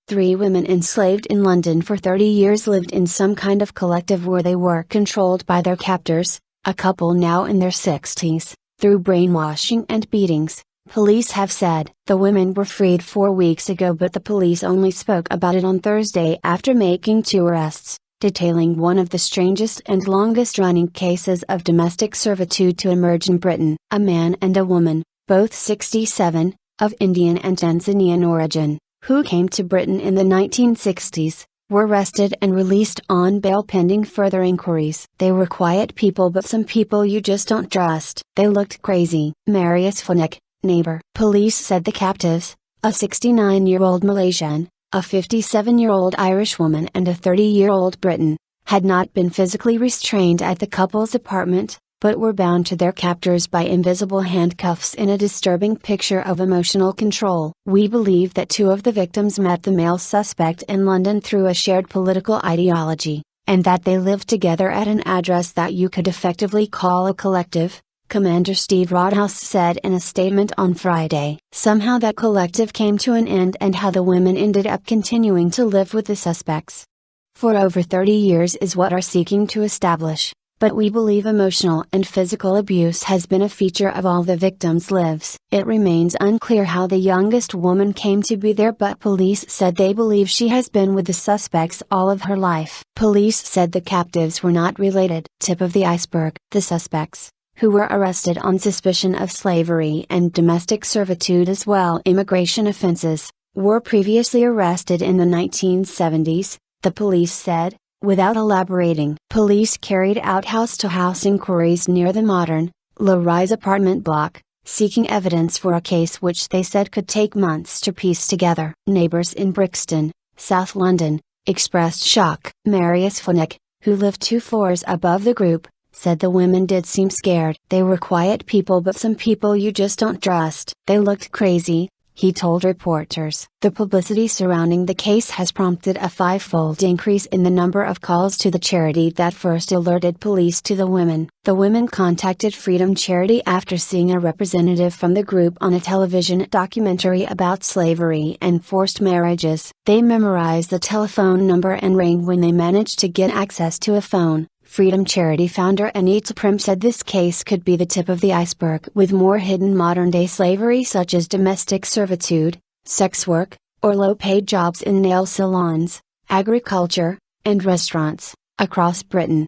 3 women enslaved in London for 30 years lived in some kind of collective where they were controlled by their captors, a couple now in their 60s, through brainwashing and beatings, police have said. The women were freed 4 weeks ago, but the police only spoke about it on Thursday after making 2 arrests, detailing one of the strangest and longest-running cases of domestic servitude to emerge in Britain. A man and a woman, both 67, of Indian and Tanzanian origin, who came to Britain in the 1960s, were arrested and released on bail pending further inquiries. They were quiet people, but some people you just don't trust. They looked crazy. Marius Feneck, neighbour. Police said the captives, a 69-year-old Malaysian, a 57-year-old Irishwoman and a 30-year-old Briton, had not been physically restrained at the couple's apartment, but were bound to their captors by invisible handcuffs in a disturbing picture of emotional control. We believe that 2 of the victims met the male suspect in London through a shared political ideology, and that they lived together at an address that you could effectively call a collective, Commander Steve Rodhouse said in a statement on Friday. Somehow that collective came to an end, and how the women ended up continuing to live with the suspects for over 30 years is what we're seeking to establish. But we believe emotional and physical abuse has been a feature of all the victims' lives. It remains unclear how the youngest woman came to be there, but police said they believe she has been with the suspects all of her life. Police said the captives were not related. Tip of the iceberg. The suspects, who were arrested on suspicion of slavery and domestic servitude as well immigration offenses, were previously arrested in the 1970s, the police said. Without elaborating, police carried out house-to-house inquiries near the modern, low-rise apartment block, seeking evidence for a case which they said could take months to piece together. Neighbours in Brixton, South London, expressed shock. Marius Feneck, who lived 2 floors above the group, said the women did seem scared. They were quiet people, but some people you just don't trust. They looked crazy, he told reporters. The publicity surrounding the case has prompted a 5-fold increase in the number of calls to the charity that first alerted police to the women. The women contacted Freedom Charity after seeing a representative from the group on a television documentary about slavery and forced marriages. They memorized the telephone number and rang when they managed to get access to a phone. Freedom Charity founder Anita Prim said this case could be the tip of the iceberg, with more hidden modern-day slavery such as domestic servitude, sex work, or low-paid jobs in nail salons, agriculture, and restaurants, across Britain.